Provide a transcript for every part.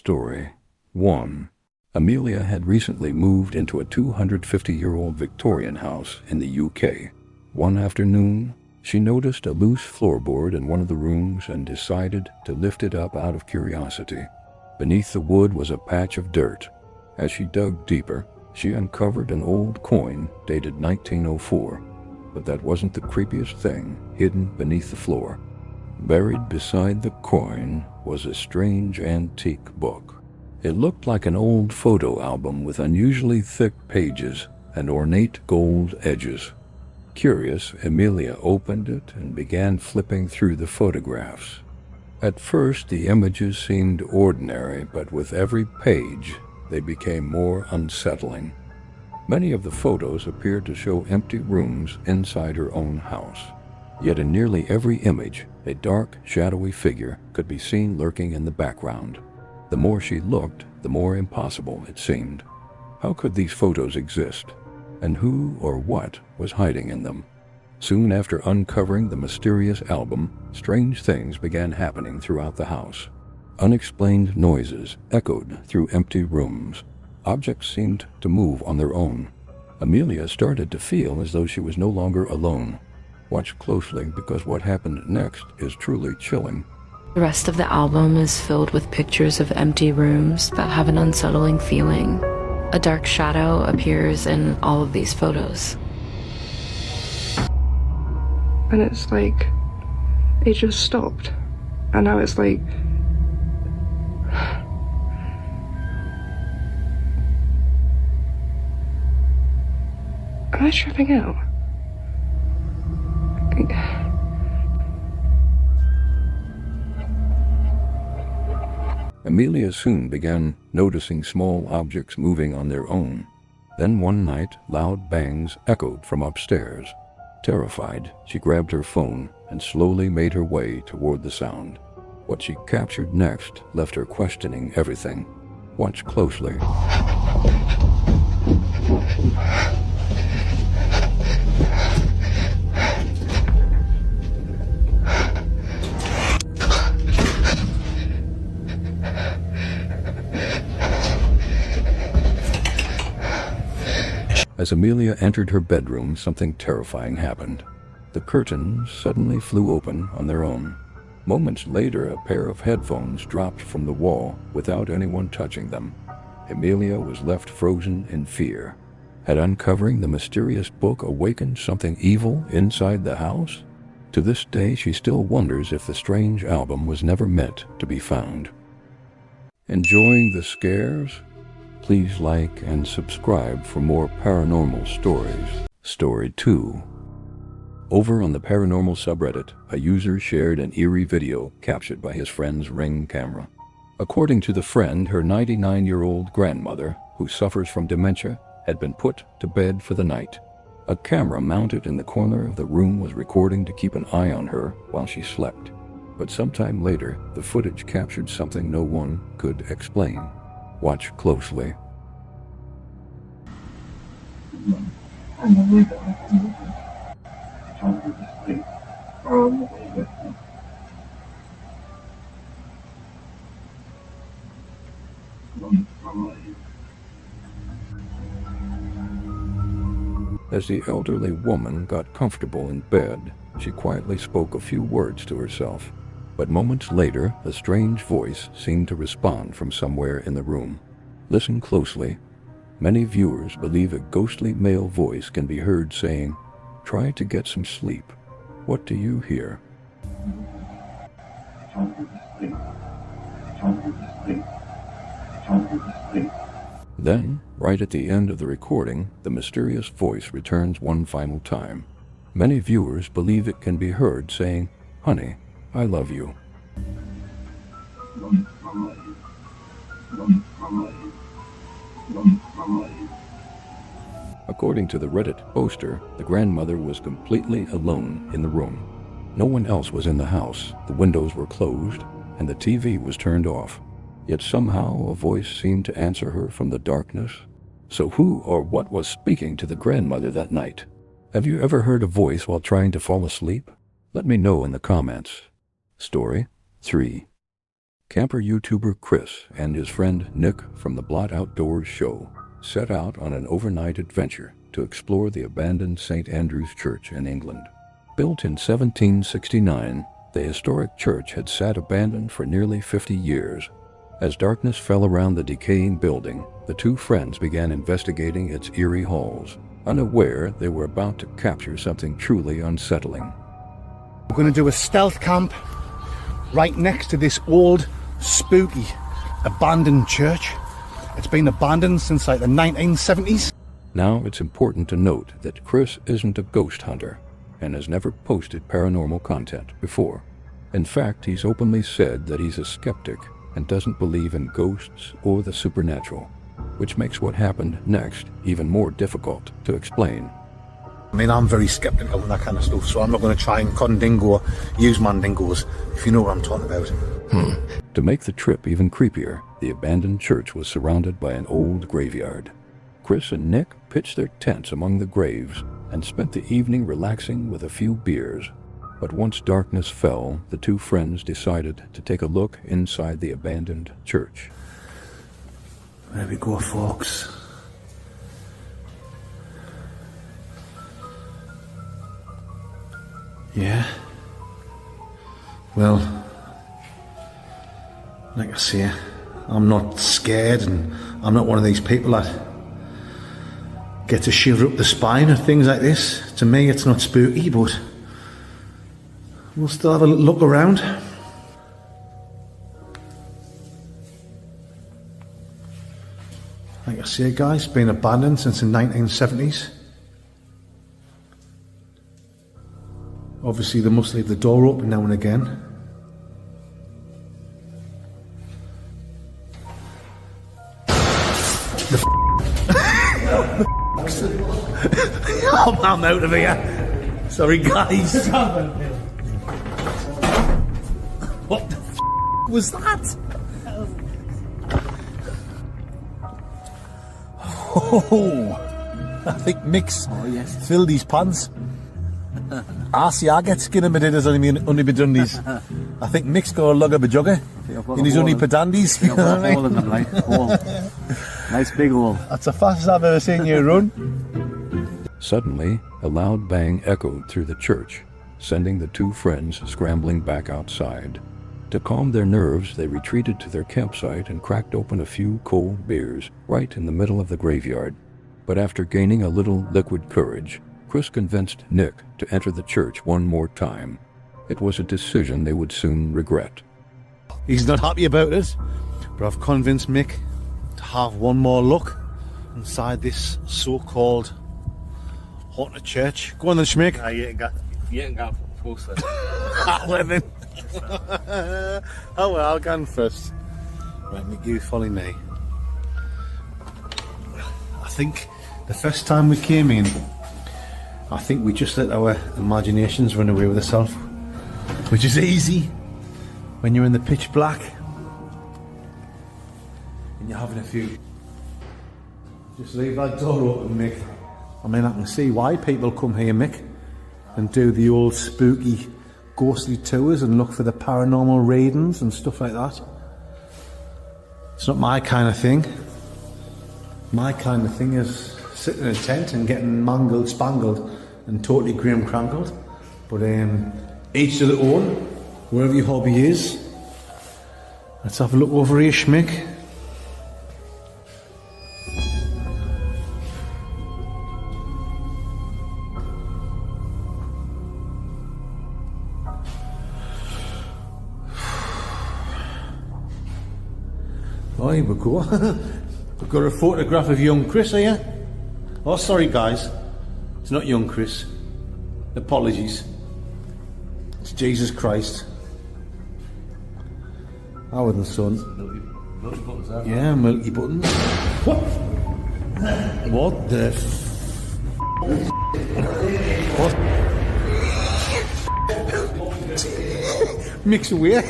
Story 1. Amelia had recently moved into a 250-year-old Victorian house in the UK. One afternoon, she noticed a loose floorboard in one of the rooms and decided to lift it up out of curiosity. Beneath the wood was a patch of dirt. As she dug deeper, she uncovered an old coin dated 1904. But that wasn't the creepiest thing hidden beneath the floor. Buried beside the coin was a strange antique book. It looked like an old photo album with unusually thick pages and ornate gold edges. Curious, Amelia opened it and began flipping through the photographs. At first, the images seemed ordinary, but with every page, they became more unsettling. Many of the photos appeared to show empty rooms inside her own house. Yet in nearly every image, a dark, shadowy figure could be seen lurking in the background. The more she looked, the more impossible it seemed. How could these photos exist? And who or what was hiding in them? Soon after uncovering the mysterious album, strange things began happening throughout the house. Unexplained noises echoed through empty rooms. Objects seemed to move on their own. Amelia started to feel as though she was no longer alone. Watch closely, because what happened next is truly chilling. The rest of the album is filled with pictures of empty rooms that have an unsettling feeling. A dark shadow appears in all of these photos. And it's like, it just stopped. And now it's like, am I tripping out? Amelia soon began noticing small objects moving on their own. Then one night, loud bangs echoed from upstairs. Terrified, she grabbed her phone and slowly made her way toward the sound. What she captured next left her questioning everything. Watch closely. As Amelia entered her bedroom, something terrifying happened. The curtains suddenly flew open on their own. Moments later, a pair of headphones dropped from the wall without anyone touching them. Amelia was left frozen in fear. Had uncovering the mysterious book awakened something evil inside the house? To this day, she still wonders if the strange album was never meant to be found. Enjoying the scares? Please like and subscribe for more paranormal stories. Story 2. Over on the Paranormal subreddit, a user shared an eerie video captured by his friend's Ring camera. According to the friend, her 99-year-old grandmother, who suffers from dementia, had been put to bed for the night. A camera mounted in the corner of the room was recording to keep an eye on her while she slept. But sometime later, the footage captured something no one could explain. Watch closely. As the elderly woman got comfortable in bed, she quietly spoke a few words to herself. But moments later, a strange voice seemed to respond from somewhere in the room. Listen closely. Many viewers believe a ghostly male voice can be heard saying, "Try to get some sleep. What do you hear?" Then, right at the end of the recording, the mysterious voice returns one final time. Many viewers believe it can be heard saying, "Honey, I love you." According to the Reddit poster, the grandmother was completely alone in the room. No one else was in the house, the windows were closed, and the TV was turned off. Yet somehow a voice seemed to answer her from the darkness. So who or what was speaking to the grandmother that night? Have you ever heard a voice while trying to fall asleep? Let me know in the comments. Story 3. Camper YouTuber Chris and his friend Nick from the Blot Outdoors show set out on an overnight adventure to explore the abandoned St. Andrew's Church in England. Built in 1769, the historic church had sat abandoned for nearly 50 years. As darkness fell around the decaying building, the two friends began investigating its eerie halls, unaware they were about to capture something truly unsettling. We're going to do a stealth camp right next to this old, spooky, abandoned church. It's been abandoned since like the 1970s. Now it's important to note that Chris isn't a ghost hunter and has never posted paranormal content before. In fact, he's openly said that he's a skeptic and doesn't believe in ghosts or the supernatural, which makes what happened next even more difficult to explain. I mean, I'm very skeptical and that kind of stuff, so I'm not going to try and condingo, use mandingos, if you know what I'm talking about. To make the trip even creepier, the abandoned church was surrounded by an old graveyard. Chris and Nick pitched their tents among the graves and spent the evening relaxing with a few beers. But once darkness fell, the two friends decided to take a look inside the abandoned church. There we go, folks. Yeah. Well, like I say, I'm not scared, and I'm not one of these people that get a shiver up the spine or things like this. To me, it's not spooky, but we'll still have a look around. Like I say, guys, it's been abandoned since the 1970s. Obviously, they must leave the door open now and again. Oh, I'm out of here. Sorry, guys. What the was that? Oh, I think Mick's filled his pants. I get skin in my dinners on my dundies. I think Mick's got a lug of a jugger in his only padandies. You know what I mean? Nice big hole. That's the fastest I've ever seen you run. Suddenly, a loud bang echoed through the church, sending the two friends scrambling back outside. To calm their nerves, they retreated to their campsite and cracked open a few cold beers right in the middle of the graveyard. But after gaining a little liquid courage, Chris convinced Nick to enter the church one more time. It was a decision they would soon regret. He's not happy about it, but I've convinced Mick to have one more look inside this so-called haunted church. Go on then, Schmick. You ain't got closer. Well then. Oh well, I'll go on first. Right, Mick, you follow me. I think the first time we came in, I think we just let our imaginations run away with ourselves, which is easy when you're in the pitch black and you're having a few. Just leave that door open, Mick. I mean, I can see why people come here, Mick, and do the old spooky, ghostly tours and look for the paranormal readings and stuff like that. It's not my kind of thing. My kind of thing is sitting in a tent and getting mangled, spangled, and totally grim crankled. But each to their own, wherever your hobby is. Let's have a look over here, Schmick. Oh, here we go. We've got a photograph of young Chris here. Oh, sorry guys. It's not young Chris. Apologies. It's Jesus Christ. Howard and Son. Milky buttons there. Yeah, milky buttons. What? What the What? Mix away.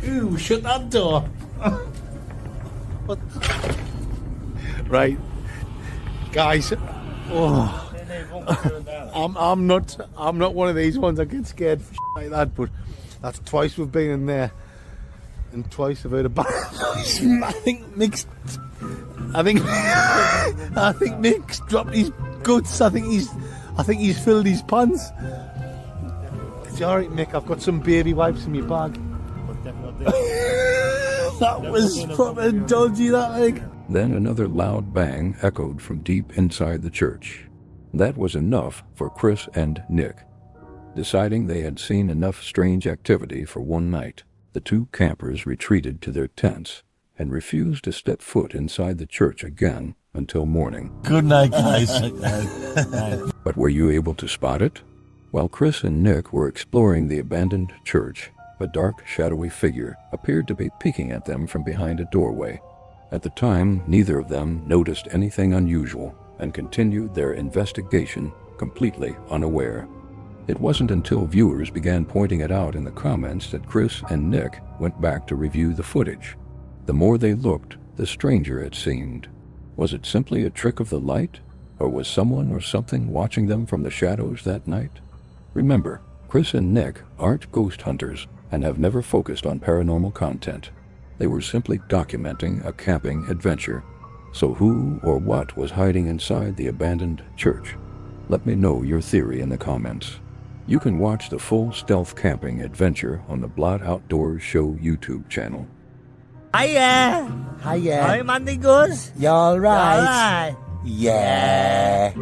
Ooh, shut that door. What? Right, guys. Oh, I'm not one of these ones that get scared for like that, but that's twice we've been in there. And twice I've heard a bad noise. I think Mick's dropped his guts. I think he's filled his pants. It's alright, Mick, I've got some baby wipes in my bag. That was proper dodgy, that like. Then another loud bang echoed from deep inside the church. That was enough for Chris and Nick. Deciding they had seen enough strange activity for one night, the two campers retreated to their tents and refused to step foot inside the church again until morning. Good night, guys. But were you able to spot it? While Chris and Nick were exploring the abandoned church, a dark, shadowy figure appeared to be peeking at them from behind a doorway. At the time, neither of them noticed anything unusual and continued their investigation completely unaware. It wasn't until viewers began pointing it out in the comments that Chris and Nick went back to review the footage. The more they looked, the stranger it seemed. Was it simply a trick of the light? Or was someone or something watching them from the shadows that night? Remember, Chris and Nick aren't ghost hunters and have never focused on paranormal content. They were simply documenting a camping adventure. So who or what was hiding inside the abandoned church? Let me know your theory in the comments. You can watch the full stealth camping adventure on the Blot Outdoors Show YouTube channel. Hiya! Hiya. Hi, Mandy Goose. You alright? Alright. Yeah.